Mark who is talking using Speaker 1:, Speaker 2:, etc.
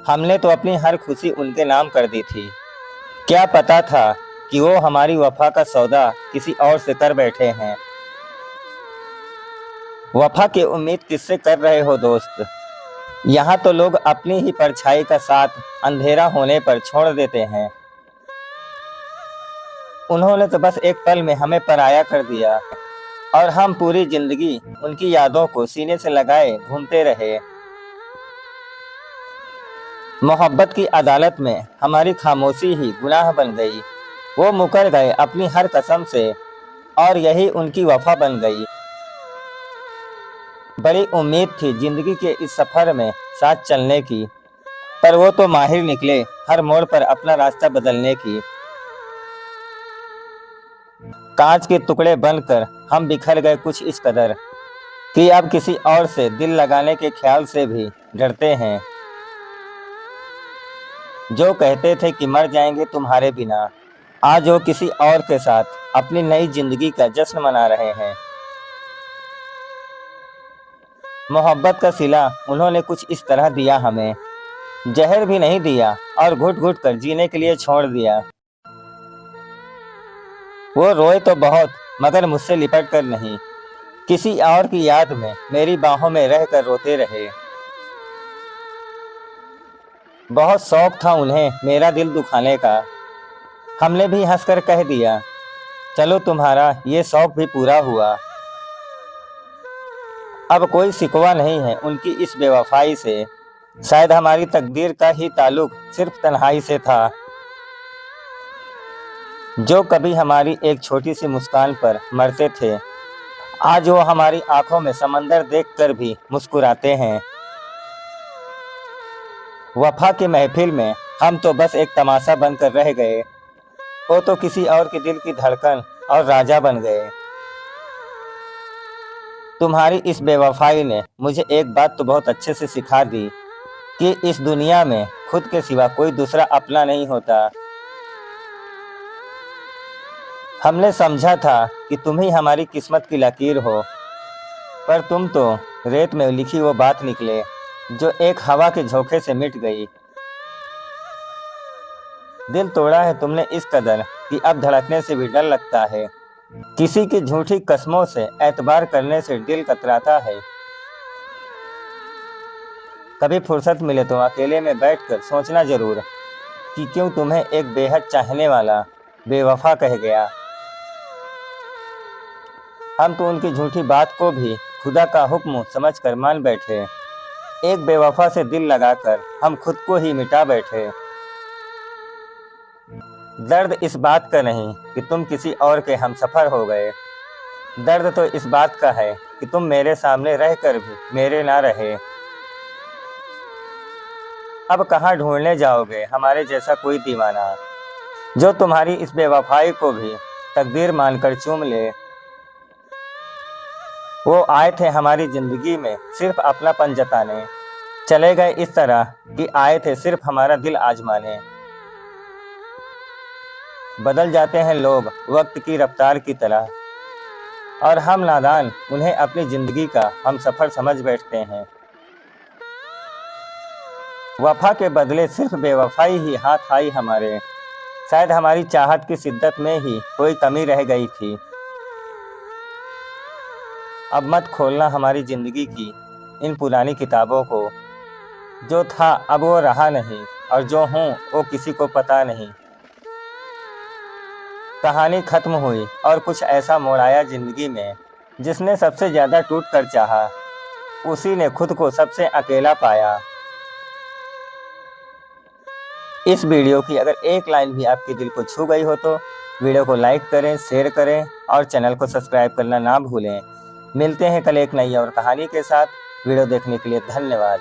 Speaker 1: हमने तो अपनी हर खुशी उनके नाम कर दी थी। क्या पता था कि वो हमारी वफा का सौदा किसी और से कर बैठे हैं। वफा की उम्मीद किससे कर रहे हो दोस्त? यहाँ तो लोग अपनी ही परछाई का साथ अंधेरा होने पर छोड़ देते हैं। उन्होंने तो बस एक पल में हमें पराया कर दिया और हम पूरी जिंदगी उनकी यादों को सीने से लगाए घूमते रहे। मोहब्बत की अदालत में हमारी खामोशी ही गुनाह बन गई। वो मुकर गए अपनी हर कसम से और यही उनकी वफा बन गई। बड़ी उम्मीद थी जिंदगी के इस सफर में साथ चलने की, पर वो तो माहिर निकले हर मोड़ पर अपना रास्ता बदलने की। कांच के टुकड़े बनकर हम बिखर गए कुछ इस कदर कि अब किसी और से दिल लगाने के ख्याल से भी डरते हैं। जो कहते थे कि मर जाएंगे तुम्हारे बिना, आज वो किसी और के साथ अपनी नई जिंदगी का जश्न मना रहे हैं। मोहब्बत का सिला उन्होंने कुछ इस तरह दिया हमें, जहर भी नहीं दिया और घुट घुट कर जीने के लिए छोड़ दिया। वो रोए तो बहुत मगर मुझसे लिपट कर नहीं, किसी और की याद में मेरी बाहों में रह कर रोते रहे। बहुत शौक था उन्हें मेरा दिल दुखाने का, हमने भी हंसकर कह दिया चलो तुम्हारा ये शौक भी पूरा हुआ। अब कोई शिकवा नहीं है उनकी इस बेवफाई से, शायद हमारी तकदीर का ही ताल्लुक सिर्फ तन्हाई से था। जो कभी हमारी एक छोटी सी मुस्कान पर मरते थे, आज वो हमारी आंखों में समंदर देखकर भी मुस्कुराते हैं। वफा की महफिल में हम तो बस एक तमाशा बनकर रह गए, वो तो किसी और के दिल की धड़कन और राजा बन गए। तुम्हारी इस बेवफाई ने मुझे एक बात तो बहुत अच्छे से सिखा दी कि इस दुनिया में खुद के सिवा कोई दूसरा अपना नहीं होता। हमने समझा था कि तुम ही हमारी किस्मत की लकीर हो, पर तुम तो रेत में लिखी वो बात निकले जो एक हवा के झोंके से मिट गई। दिल तोड़ा है तुमने इस कदर कि अब धड़कने से भी डर लगता है। किसी की झूठी कस्मों से एतबार करने से दिल कतराता है। कभी फुर्सत मिले तो अकेले में बैठकर सोचना जरूर कि क्यों तुम्हें एक बेहद चाहने वाला बेवफा कह गया। हम तो उनकी झूठी बात को भी खुदा का हुक्म समझकर मान बैठे। एक बेवफा से दिल लगाकर हम खुद को ही मिटा बैठे। दर्द इस बात का नहीं कि तुम किसी और के हमसफर हो गए, दर्द तो इस बात का है कि तुम मेरे सामने रहकर भी मेरे ना रहे। अब कहाँ ढूंढने जाओगे हमारे जैसा कोई दीवाना जो तुम्हारी इस बेवफाई को भी तकदीर मानकर चूम ले। वो आए थे हमारी जिंदगी में सिर्फ अपनापन जताने, चले गए इस तरह कि आए थे सिर्फ हमारा दिल आजमाने। बदल जाते हैं लोग वक्त की रफ्तार की तरह और हम नादान उन्हें अपनी जिंदगी का हम सफ़र समझ बैठते हैं। वफा के बदले सिर्फ बेवफाई ही हाथ आई हमारे, शायद हमारी चाहत की शिद्दत में ही कोई कमी रह गई थी। अब मत खोलना हमारी ज़िंदगी की इन पुरानी किताबों को, जो था अब वो रहा नहीं और जो हूँ वो किसी को पता नहीं। कहानी खत्म हुई और कुछ ऐसा मोड़ आया जिंदगी में, जिसने सबसे ज़्यादा टूट कर चाहा उसी ने खुद को सबसे अकेला पाया। इस वीडियो की अगर एक लाइन भी आपके दिल को छू गई हो तो वीडियो को लाइक करें, शेयर करें और चैनल को सब्सक्राइब करना ना भूलें। मिलते हैं कल एक नई और कहानी के साथ। वीडियो देखने के लिए धन्यवाद।